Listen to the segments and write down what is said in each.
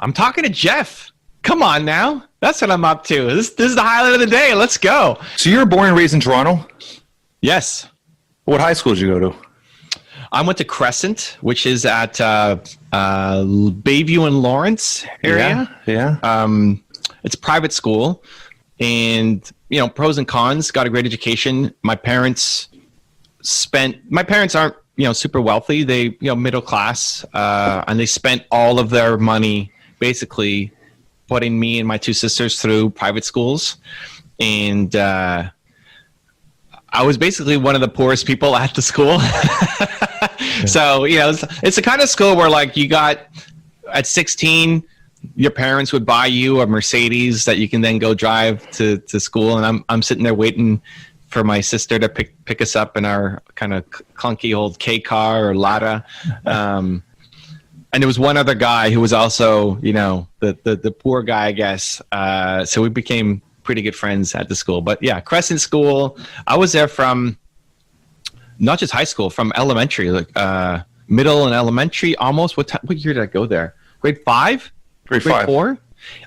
I'm talking to Jeff. Come on now. That's what I'm up to. This is the highlight of the day. Let's go. So you were born and raised in Toronto? Yes. What high school did you go to? I went to Crescent, which is at Bayview and Lawrence area. Yeah. It's a private school, and pros and cons. Got a great education. My parents aren't super wealthy. They middle class, and they spent all of their money basically putting me and my two sisters through private schools, and I was basically one of the poorest people at the school. So, it's the kind of school where you got at 16, your parents would buy you a Mercedes that you can then go drive to school. And I'm sitting there waiting for my sister to pick us up in our kind of clunky old K car or Lada. And there was one other guy who was also, the poor guy, I guess. So we became pretty good friends at the school. But yeah, Crescent School, I was there from not just high school, from elementary, middle and elementary almost. What year did I go there? Grade 5? Grade 5. 4?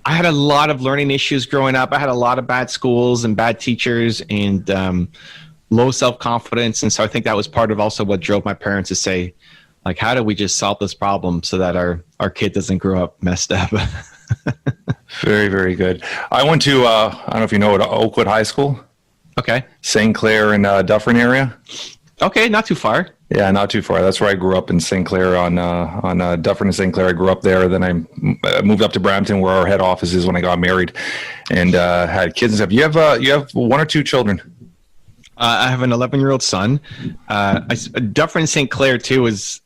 I had a lot of learning issues growing up. I had a lot of bad schools and bad teachers and low self-confidence. And so I think that was part of also what drove my parents to say, how do we just solve this problem so that our kid doesn't grow up messed up? Very, very good. I went to, I don't know if you know it, Oakwood High School. Okay. St. Clair and Dufferin area. Okay, not too far. Yeah, not too far. That's where I grew up, in St. Clair on Dufferin and St. Clair. I grew up there. Then I moved up to Brampton, where our head office is, when I got married and had kids and stuff. You have one or two children? I have an 11-year-old son. Dufferin and St. Clair too is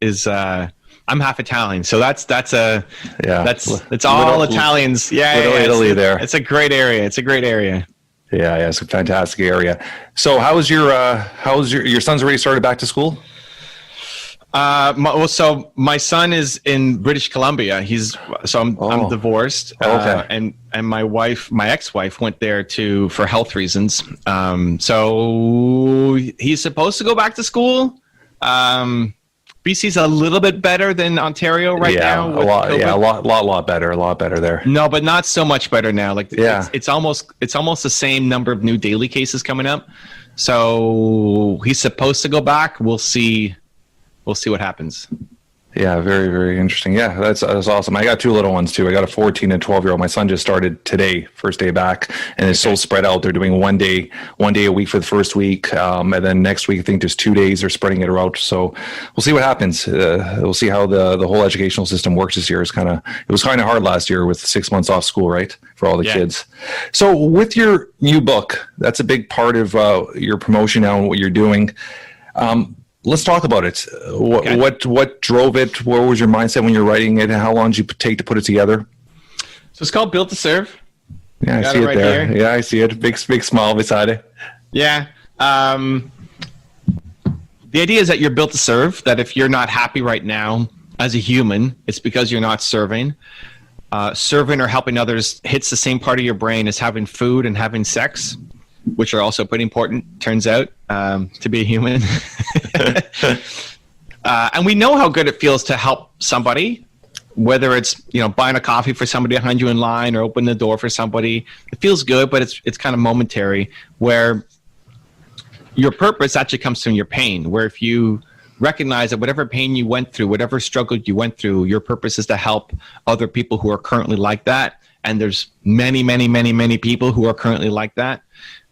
I'm half Italian, so that's all Italians. Yeah, Italy there. It's a great area. Yeah, it's a fantastic area. So how's your son's already started back to school? So my son is in British Columbia. I'm divorced. Okay. And my ex-wife went there for health reasons. So he's supposed to go back to school. BC's a little bit better than Ontario now. A lot better there. No, but not so much better now. It's almost the same number of new daily cases coming up. So he's supposed to go back. We'll see what happens. Yeah, very, very interesting. Yeah, that's awesome. I got two little ones too. I got a 14 and 12-year-old. My son just started today, first day back, and it's so spread out. They're doing one day a week for the first week, and then next week I think there's 2 days. They're spreading it out. So we'll see what happens. We'll see how the whole educational system works this year. It was kind of hard last year with 6 months off school, right, for all the kids. So with your new book, that's a big part of your promotion now and what you're doing. Let's talk about it. What drove it? What was your mindset when you're writing it? And how long did you take to put it together? So it's called Built to Serve. Yeah, I see it right there. Here. Yeah, I see it. Big smile beside it. Yeah. The idea is that you're built to serve, that if you're not happy right now as a human, it's because you're not serving. Serving or helping others hits the same part of your brain as having food and having sex, which are also pretty important, turns out, to be a human. And we know how good it feels to help somebody, whether it's buying a coffee for somebody behind you in line or open the door for somebody. It feels good, but it's kind of momentary, where your purpose actually comes from your pain, where if you recognize that whatever pain you went through, whatever struggle you went through, your purpose is to help other people who are currently like that. And there's many, many, many, many people who are currently like that.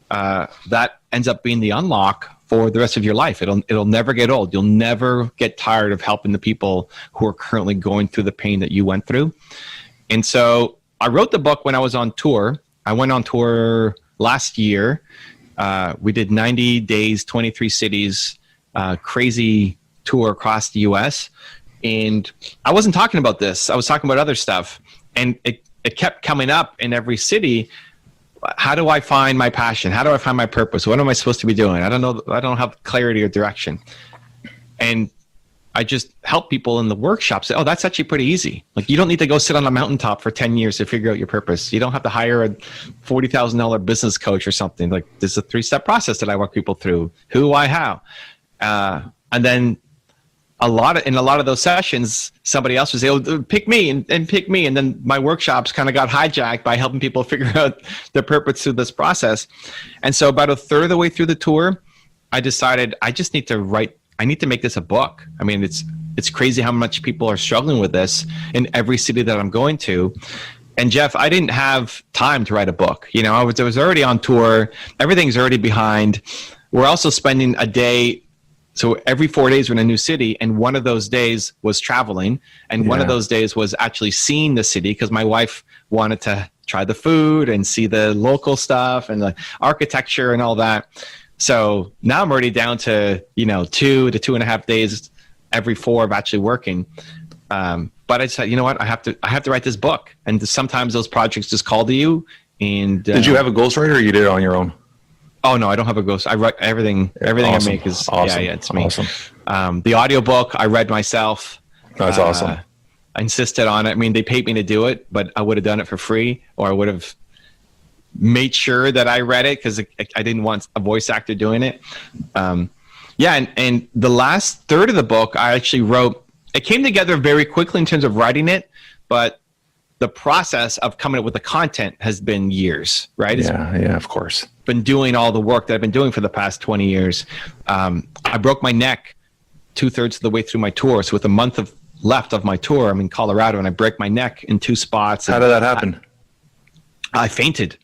That ends up being the unlock for the rest of your life. It'll never get old. You'll never get tired of helping the people who are currently going through the pain that you went through. And so I wrote the book when I was on tour. I went on tour last year. We did 90 days, 23 cities, crazy tour across the US. And I wasn't talking about this. I was talking about other stuff. And it kept coming up in every city. How do I find my passion? How do I find my purpose? What am I supposed to be doing? I don't know. I don't have clarity or direction. And I just help people in the workshop say, oh, that's actually pretty easy. You don't need to go sit on a mountaintop for 10 years to figure out your purpose. You don't have to hire a $40,000 business coach or something. There's a 3-step process that I walk people through. Who, why, how. And then in a lot of those sessions, somebody else was able to pick me and pick me. And then my workshops kind of got hijacked by helping people figure out their purpose through this process. And so about a third of the way through the tour, I decided I just need to make this a book. I mean, it's crazy how much people are struggling with this in every city that I'm going to. And Jeff, I didn't have time to write a book. You know, I was already on tour. Everything's already behind. We're also spending a day. So every 4 days we're in a new city, and one of those days was traveling, and one of those days was actually seeing the city because my wife wanted to try the food and see the local stuff and the architecture and all that. So now I'm already down to 2 to 2.5 days every 4 of actually working. But I said, you know what, I have to write this book, and sometimes those projects just call to you. And did you have a ghostwriter, or you did it on your own? Oh no, I don't have a ghost. I write everything. Everything awesome. I make is awesome. Yeah, it's me. Awesome. The audiobook I read myself. That's awesome. I insisted on it. I mean, they paid me to do it, but I would have done it for free, or I would have made sure that I read it because I didn't want a voice actor doing it. And the last third of the book I actually wrote. It came together very quickly in terms of writing it, but the process of coming up with the content has been years, right? Yeah, of course. Been doing all the work that I've been doing for the past 20 years. I broke my neck 2/3 of the way through my tour. So with a month left of my tour, I'm in Colorado, and I break my neck in 2 spots. How did that happen? I fainted.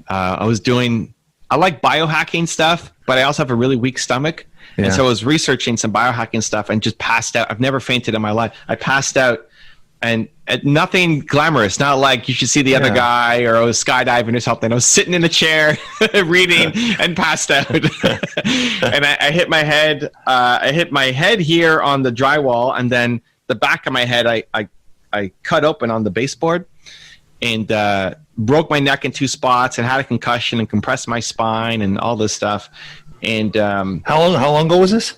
I like biohacking stuff, but I also have a really weak stomach. Yeah. And so I was researching some biohacking stuff and just passed out. I've never fainted in my life. I passed out. And nothing glamorous, not like you should see the other guy, or I was skydiving or something. I was sitting in a chair reading and passed out. And I hit my head. I hit my head here on the drywall, and then the back of my head I cut open on the baseboard, and broke my neck in 2 spots, and had a concussion and compressed my spine and all this stuff. And how long ago was this?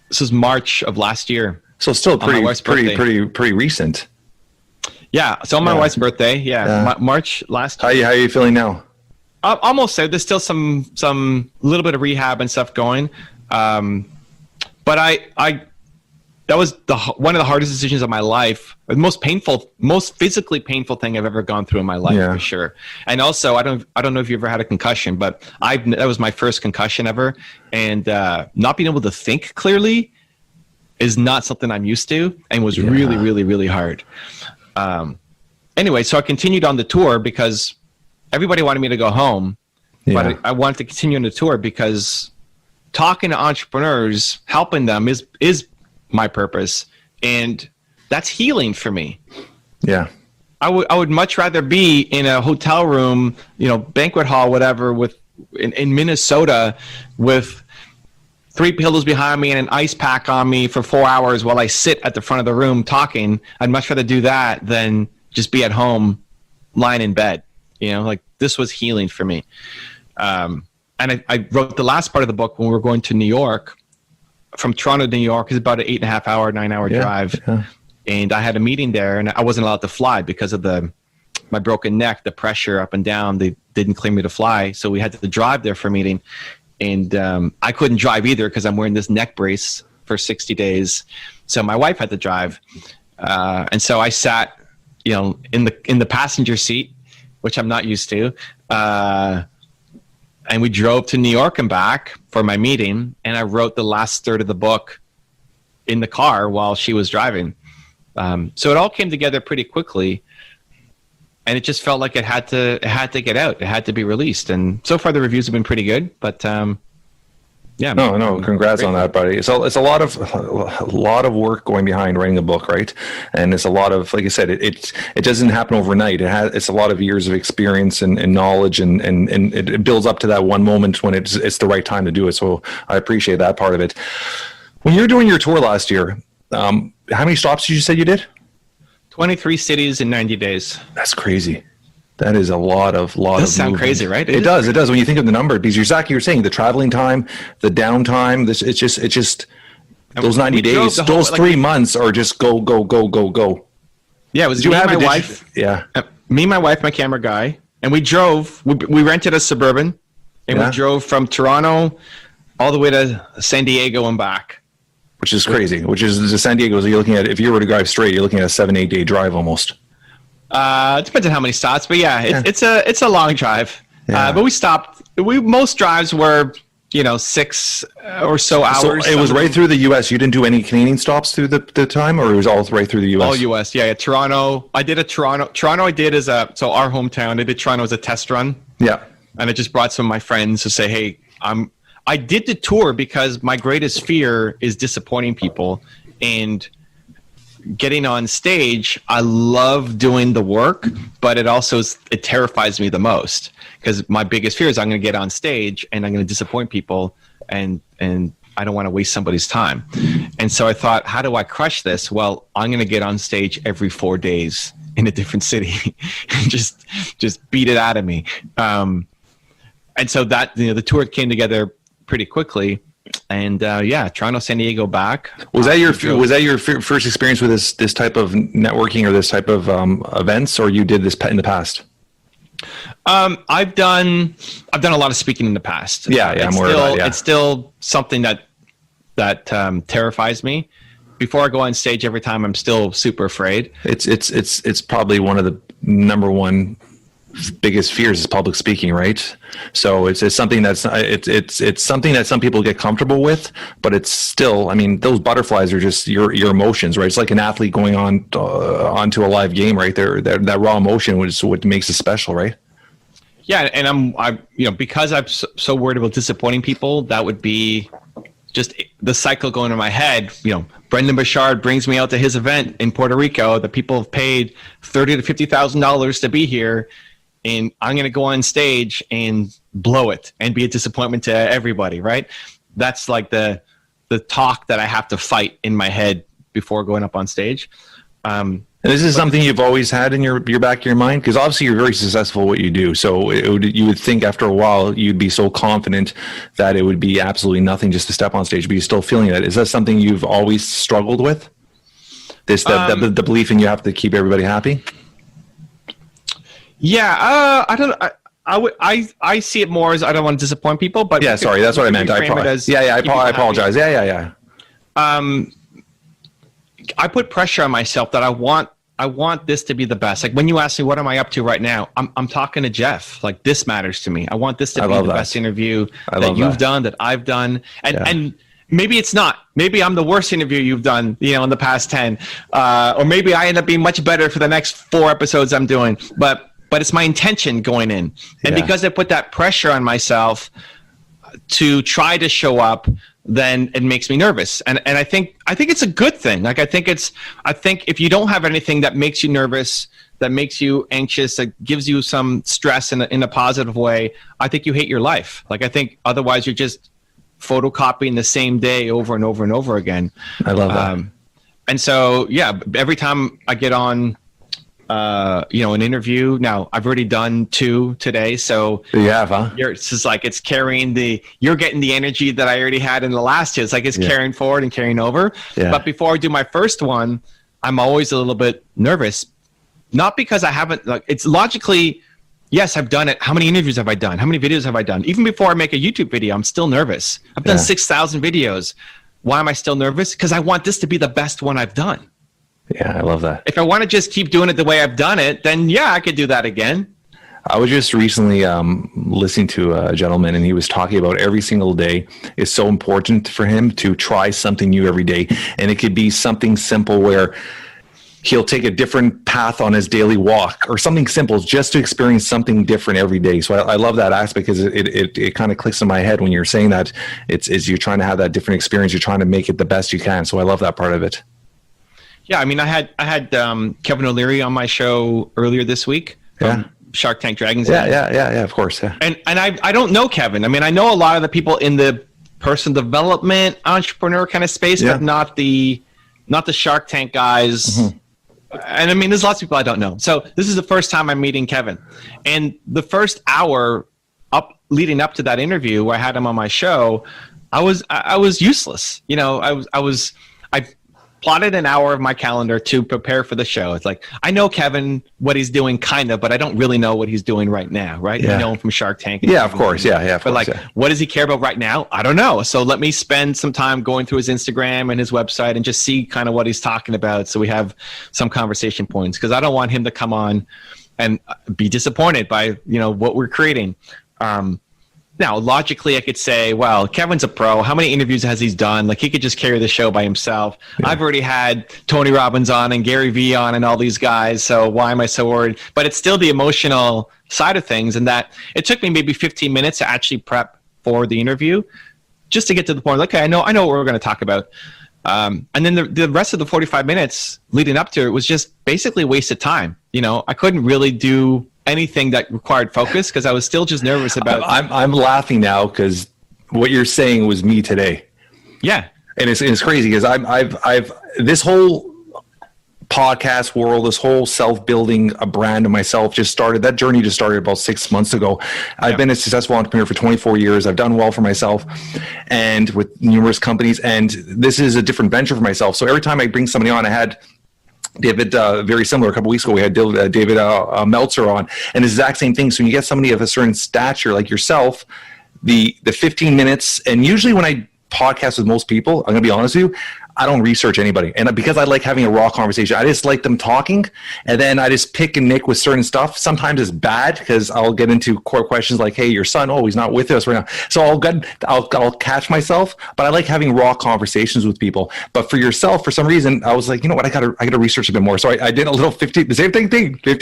This was March of last year. So still pretty recent. Yeah. So on my wife's birthday. Yeah. March last year. How are you feeling now? Almost there. There's still some little bit of rehab and stuff going. But that was one of the hardest decisions of my life. The most physically painful thing I've ever gone through in my life, for sure. And also, I don't know if you ever had a concussion, but that was my first concussion ever. And not being able to think clearly is not something I'm used to, and was really, really, really hard. Anyway, so I continued on the tour because everybody wanted me to go home, but I wanted to continue on the tour because talking to entrepreneurs, helping them is my purpose, and that's healing for me. Yeah. I would much rather be in a hotel room, banquet hall, whatever, in Minnesota with 3 pillows behind me and an ice pack on me for 4 hours while I sit at the front of the room talking. I'd much rather do that than just be at home lying in bed. Like this was healing for me. And I wrote the last part of the book when we were going to New York. From Toronto to New York is about an 8.5 hour, 9 hour drive. Yeah. And I had a meeting there, and I wasn't allowed to fly because of my broken neck, the pressure up and down. They didn't clear me to fly. So we had to drive there for a meeting. And I couldn't drive either because I'm wearing this neck brace for 60 days. So my wife had to drive. And so I sat, in the passenger seat, which I'm not used to. And we drove to New York and back for my meeting. And I wrote the last third of the book in the car while she was driving. So it all came together pretty quickly. And it just felt like it had to get out. It had to be released. And so far the reviews have been pretty good, but yeah. No, congrats on that, buddy. So it's a lot of work going behind writing a book, right? And it's a lot of, like I said, it doesn't happen overnight. It's a lot of years of experience and knowledge, and it builds up to that one moment when it's the right time to do it. So I appreciate that part of it. When you were doing your tour last year, how many stops did you say you did? 23 cities in 90 days. That's crazy. That is a lot of does sound crazy, right? It does when you think of the number, because you're saying the traveling time, the downtime, it's just those 90 days, those 3 months are just go. Yeah, it was me and my wife. Yeah. Me, my wife, my camera guy, and we drove. We rented a Suburban, and we drove from Toronto all the way to San Diego and back. which is crazy. Which is San Diego. You're looking at, if you were to drive straight, you're looking at a 7-8 day drive almost. It depends on how many stops, but it's a long drive. Yeah. But we stopped. Most drives were 6 or so hours. So it was right through the U.S. You didn't do any Canadian stops through the time, or it was all right through the U.S.? All U.S. Yeah. Toronto. I did a Toronto. Toronto I did as our hometown. I did Toronto as a test run. Yeah. And I just brought some of my friends to say, hey, I did the tour because my greatest fear is disappointing people and getting on stage. I love doing the work, but it terrifies me the most because my biggest fear is I'm going to get on stage and I'm going to disappoint people and I don't want to waste somebody's time. And so I thought, how do I crush this? Well, I'm going to get on stage every 4 days in a different city and just beat it out of me. And so that, the tour came together pretty quickly. And Toronto, San Diego, back. Was that your first experience with this type of networking or this type of events, or you did this in the past? I've done a lot of speaking in the past. I'm aware of that. Yeah. It's still something that terrifies me. Before I go on stage, every time I'm still super afraid. It's probably one of the number one biggest fears is public speaking, right? So it's something that's it's something that some people get comfortable with, but it's still, I mean, those butterflies are just your emotions, right? It's like an athlete going onto a live game, right? That raw emotion is what makes it special, right? Yeah, and I because I'm so worried about disappointing people, that would be just the cycle going in my head. Brendan Bouchard brings me out to his event in Puerto Rico. The people have paid $30,000 to $50,000 to be here. And I'm going to go on stage and blow it and be a disappointment to everybody, right? That's like the talk that I have to fight in my head before going up on stage. And this is something you've always had in your back of your mind? Because obviously you're very successful at what you do. So you would think after a while you'd be so confident that it would be absolutely nothing just to step on stage, but you're still feeling that. Is that something you've always struggled with? The belief in you have to keep everybody happy? Yeah, I don't. I see it more as I don't want to disappoint people, but yeah, sorry, that's what I meant. I apologize. Yeah. I put pressure on myself that I want this to be the best. Like when you ask me what am I up to right now, I'm talking to Jeff. Like this matters to me. I want this to be the best interview that you've done, that I've done, and maybe it's not. Maybe I'm the worst interview you've done, in the past 10, or maybe I end up being much better for the next 4 episodes I'm doing, but it's my intention going in. And because I put that pressure on myself to try to show up, then it makes me nervous. And I think it's a good thing. Like I think if you don't have anything that makes you nervous, that makes you anxious, that gives you some stress in a positive way, I think you hate your life. Like I think otherwise you're just photocopying the same day over and over and over again. I love that. And so, every time I get on an interview. Now I've already done 2 today, so you have, huh? It's just like it's carrying you're getting the energy that I already had in the last 2. It's like it's carrying forward and carrying over. Yeah. But before I do my first one, I'm always a little bit nervous, not because I haven't. Like it's logically, yes, I've done it. How many interviews have I done? How many videos have I done? Even before I make a YouTube video, I'm still nervous. I've done 6,000 videos. Why am I still nervous? Because I want this to be the best one I've done. Yeah, I love that. If I want to just keep doing it the way I've done it, then I could do that again. I was just recently listening to a gentleman, and he was talking about every single day is so important for him to try something new every day. And it could be something simple where he'll take a different path on his daily walk or something simple just to experience something different every day. So I love that aspect because it kind of clicks in my head when you're saying that it's you're trying to have that different experience. You're trying to make it the best you can. So I love that part of it. Yeah, I mean, I had Kevin O'Leary on my show earlier this week. Shark Tank Dragons. Yeah, of course. Yeah. And I don't know Kevin. I mean, I know a lot of the people in the personal development entrepreneur kind of space, but not the Shark Tank guys. Mm-hmm. And I mean, there's lots of people I don't know. So this is the first time I'm meeting Kevin. And the first hour leading up to that interview where I had him on my show, I was useless. plotted an hour of my calendar to prepare for the show. It's like, I know Kevin, what he's doing kind of, but I don't really know what he's doing right now, right? Yeah. I know him from Shark Tank. Yeah, of course. Yeah. But like, what does he care about right now? I don't know. So let me spend some time going through his Instagram and his website and just see kind of what he's talking about, so we have some conversation points, because I don't want him to come on and be disappointed by, you know, what we're creating. Now, logically, I could say, well, Kevin's a pro. How many interviews has he done? Like, he could just carry the show by himself. Yeah. I've already had Tony Robbins on and Gary Vee on and all these guys, so why am I so worried? But it's still the emotional side of things, and that it took me maybe 15 minutes to actually prep for the interview, just to get to the point, like, okay, I know what we're going to talk about. And then the rest of the 45 minutes leading up to it was just basically wasted time. You know, I couldn't really do anything that required focus because I was still just nervous about. I'm laughing now because what you're saying was me today. Yeah, and it's crazy because I've this whole podcast world, this whole self-building a brand of myself just started. That journey just started about 6 months ago. I've been a successful entrepreneur for 24 years. I've done well for myself and with numerous companies, and this is a different venture for myself. So every time I bring somebody on, I had David, very similar. A couple weeks ago, we had David Meltzer on, and it's the exact same thing. So when you get somebody of a certain stature like yourself, the 15 minutes, and usually when I podcast with most people, I'm going to be honest with you, I don't research anybody. And because I like having a raw conversation, I just like them talking. And then I just pick and nick with certain stuff. Sometimes it's bad because I'll get into core questions like, hey, your son, oh, he's not with us right now. So I'll catch myself, but I like having raw conversations with people. But for yourself, for some reason, I was like, you know what, I gotta research a bit more. So I did a little 15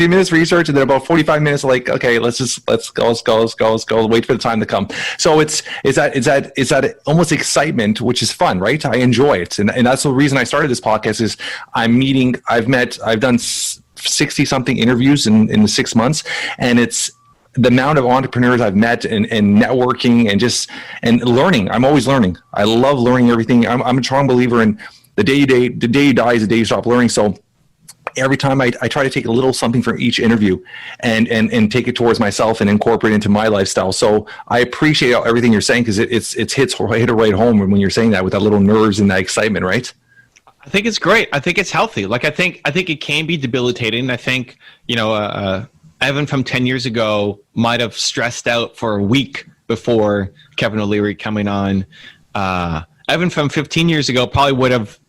minutes research, and then about 45 minutes, like, okay, let's go, wait for the time to come. So it's that almost excitement, which is fun, right? I enjoy it. And that's the reason I started this podcast is I've done 60 something interviews in the 6 months, and it's the amount of entrepreneurs I've met and networking and learning. I'm always learning. I love learning everything. I'm a strong believer in the day you die is the day you stop learning. So every time I try to take a little something from each interview and take it towards myself and incorporate it into my lifestyle. So I appreciate everything you're saying because it hit right home when you're saying that with that little nerves and that excitement, right? I think it's great. I think it's healthy. Like, I think it can be debilitating. I think, you know, Evan from 10 years ago might have stressed out for a week before Kevin O'Leary coming on. Evan from 15 years ago probably would have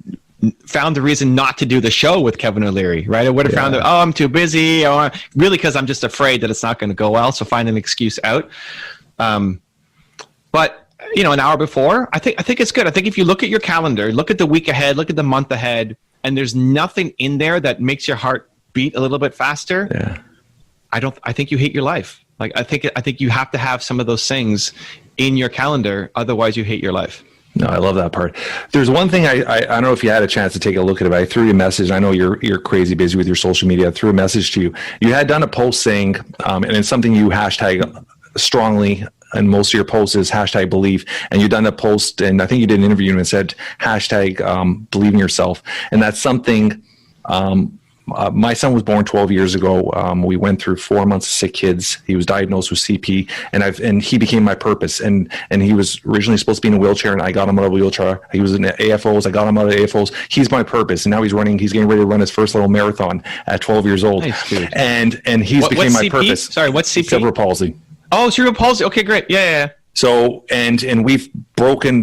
found the reason not to do the show with Kevin O'Leary, right? I would have found that, oh, I'm too busy, really, because I'm just afraid that it's not going to go well, so find an excuse out. But, you know, an hour before, I think it's good. I think if you look at your calendar, look at the week ahead, look at the month ahead, and there's nothing in there that makes your heart beat a little bit faster, I think you hate your life. Like, I think you have to have some of those things in your calendar, otherwise you hate your life. No, I love that part. There's one thing I don't know if you had a chance to take a look at it, but I threw you a message. I know you're crazy busy with your social media. I threw a message to you. You had done a post saying, and it's something you hashtag strongly, and most of your posts is hashtag believe. And you've done a post, and I think you did an interview and said hashtag believe in yourself. And that's something. My son was born 12 years ago. We went through 4 months of sick kids. He was diagnosed with CP, and he became my purpose. And he was originally supposed to be in a wheelchair, and I got him out of a wheelchair. He was in AFOs. I got him out of AFOs. He's my purpose, and now he's getting ready to run his first little marathon at 12 years old. Nice, dude. And he's became my purpose. Sorry, what's CP? Cerebral palsy. Oh, cerebral palsy. Okay, great. Yeah. So, and we've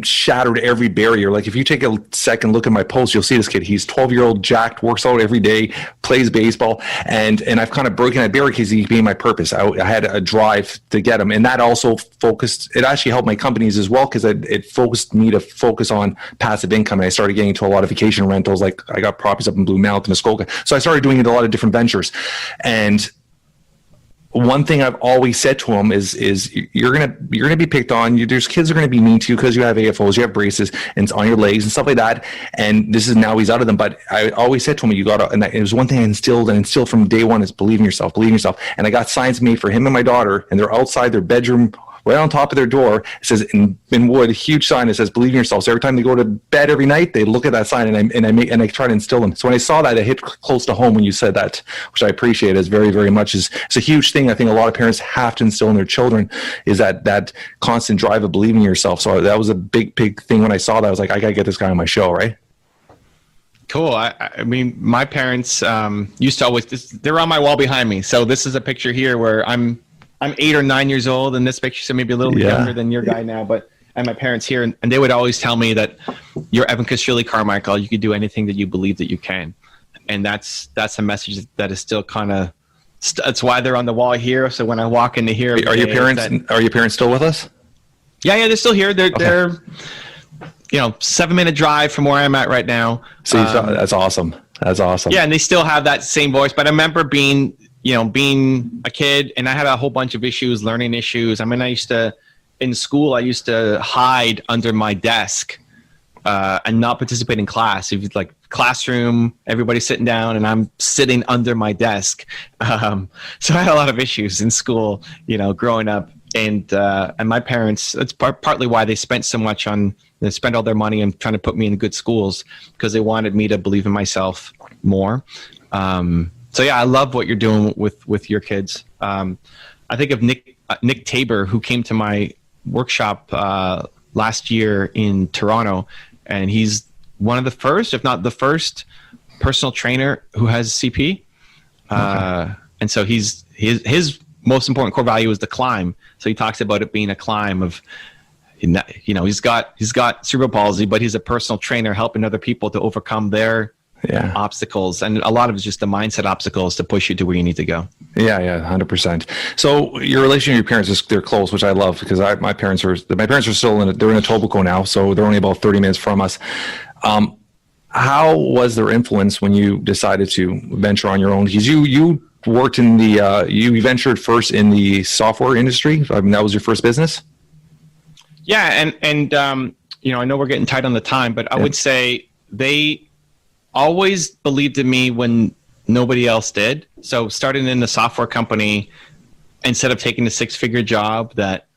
shattered every barrier. Like, if you take a second look at my post, you'll see this kid. He's 12-year-old, jacked, works out every day, plays baseball. And I've kind of broken that barrier because he became my purpose. I had a drive to get him. And that also it actually helped my companies as well, because it focused me to focus on passive income. And I started getting into a lot of vacation rentals. Like, I got properties up in Blue Mountain, Muskoka. So I started doing a lot of different ventures. And one thing I've always said to him is you're gonna be picked on. There's kids are gonna be mean to you because you have AFOs, you have braces, and it's on your legs and stuff like that. And this is now he's out of them. But I always said to him, you gotta. And it was one thing I instilled from day one is believe in yourself. And I got signs made for him and my daughter, and they're outside their bedroom, right on top of their door. It says in wood, a huge sign that says "Believe in yourself." So every time they go to bed every night, they look at that sign, and I try to instill them. So when I saw that, it hit close to home when you said that, which I appreciate as very, very much. It's a huge thing. I think a lot of parents have to instill in their children is that constant drive of believing in yourself. So that was a big thing when I saw that. I was like, I gotta get this guy on my show, right? Cool. I mean, my parents used to always. They're on my wall behind me. So this is a picture here where I'm 8 or 9 years old in this picture, so maybe a little bit younger than your guy now. But and my parents here, and they would always tell me that you're Evan Kashili Carmichael. You can do anything that you believe that you can, and that's a message that is still kind of. That's why they're on the wall here. So when I walk into here, are your parents still with us? Yeah, they're still here. They're 7-minute drive from where I'm at right now. So that's awesome. That's awesome. Yeah, and they still have that same voice. But I remember being a kid, and I had a whole bunch of issues, learning issues. I mean, in school, I used to hide under my desk and not participate in class. If it's like classroom, everybody's sitting down, and I'm sitting under my desk. So I had a lot of issues in school, growing up. And my parents, that's partly why they spent so much they spent all their money on trying to put me in good schools, because they wanted me to believe in myself more. So yeah, I love what you're doing with your kids. I think of Nick Tabor, who came to my workshop last year in Toronto, and he's one of the first, if not the first, personal trainer who has CP. Okay. And so his most important core value is the climb. So he talks about it being a climb of, he's got cerebral palsy, but he's a personal trainer helping other people to overcome their obstacles. And a lot of it's just the mindset obstacles to push you to where you need to go. Yeah, 100%. So your relation with your parents they're close, which I love, because my parents are still they're in Etobicoke now, so they're only about 30 minutes from us. How was their influence when you decided to venture on your own? Because you worked in you ventured first in the software industry. I mean, that was your first business. Yeah, and I know we're getting tight on the time, but I would say they always believed in me when nobody else did. So starting in the software company, instead of taking a 6-figure job that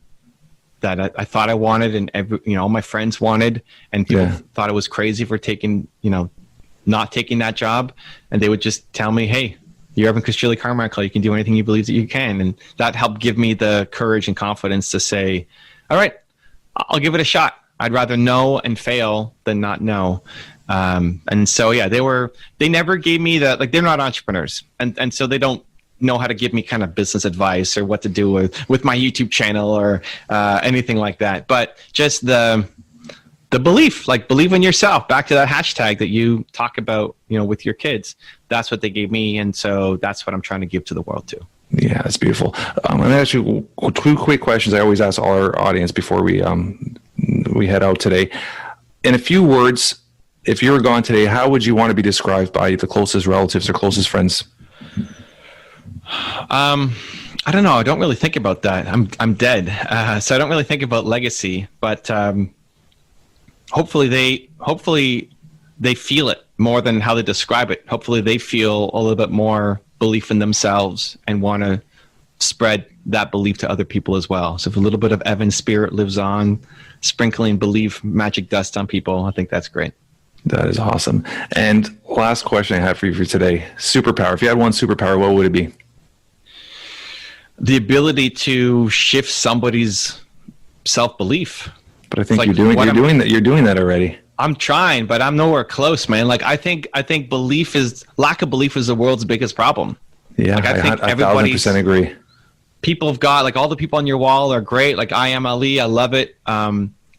I thought I wanted, and all my friends wanted, and people thought I was crazy for taking, not taking that job, and they would just tell me, "Hey, you're Evan Kashili Carmichael. You can do anything you believe that you can," and that helped give me the courage and confidence to say, "All right, I'll give it a shot. I'd rather know and fail than not know." And so, they never gave me they're not entrepreneurs. And so they don't know how to give me kind of business advice or what to do with my YouTube channel or anything like that. But just the belief, believe in yourself, back to that hashtag that you talk about, with your kids. That's what they gave me. And so that's what I'm trying to give to the world too. Yeah, that's beautiful. I'm going to ask you 2 quick questions I always ask all our audience before we head out today. In a few words, if you were gone today, how would you want to be described by the closest relatives or closest friends? I don't know. I don't really think about that. I'm dead. So I don't really think about legacy, but hopefully they feel it more than how they describe it. Hopefully they feel a little bit more belief in themselves and want to spread that belief to other people as well. So if a little bit of Evan's spirit lives on, sprinkling belief, magic dust on people, I think that's great. That is awesome. And last question I have for you for today. Superpower. If you had one superpower, what would it be? The ability to shift somebody's self-belief. But I think you're doing that already. I'm trying, but I'm nowhere close, man. I think lack of belief is the world's biggest problem. Yeah, I think 1,000% agree. People have got all the people on your wall are great. I am Ali. I love it.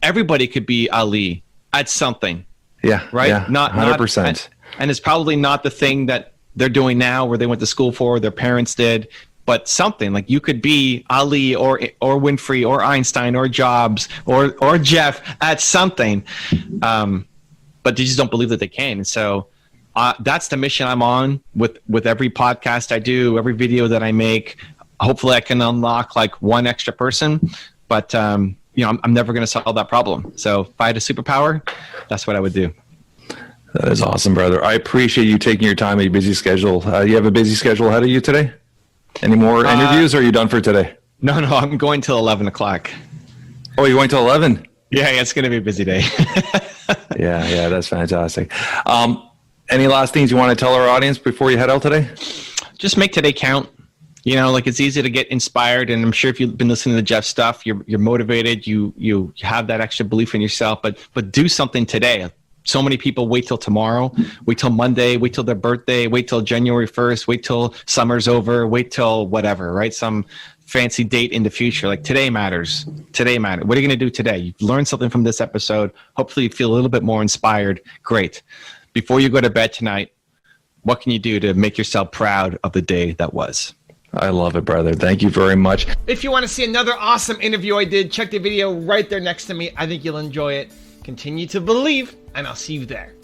Everybody could be Ali at something. Yeah. Right. Yeah, not 100%. And it's probably not the thing that they're doing now, where they went to school for, their parents did, but something you could be Ali or Winfrey or Einstein or Jobs or Jeff at something. But they just don't believe that they can. And so that's the mission I'm on with every podcast I do, every video that I make. Hopefully I can unlock one extra person, but I'm never going to solve that problem. So if I had a superpower, that's what I would do. That is awesome, brother. I appreciate you taking your time in your busy schedule. You have a busy schedule ahead of you today? Any more interviews, or are you done for today? No, I'm going till 11 o'clock. Oh, you're going till 11? Yeah, it's going to be a busy day. Yeah, that's fantastic. Any last things you want to tell our audience before you head out today? Just make today count. It's easy to get inspired, and I'm sure if you've been listening to Jeff's stuff, you're motivated. You have that extra belief in yourself, but do something today. So many people wait till tomorrow, wait till Monday, wait till their birthday, wait till January 1st, wait till summer's over, wait till whatever, right? Some fancy date in the future. Like today matters. Today matters. What are you going to do today? You've learned something from this episode. Hopefully you feel a little bit more inspired. Great. Before you go to bed tonight, what can you do to make yourself proud of the day that was? I love it, brother. Thank you very much. If you want to see another awesome interview I did, check the video right there next to me. I think you'll enjoy it. Continue to believe, and I'll see you there.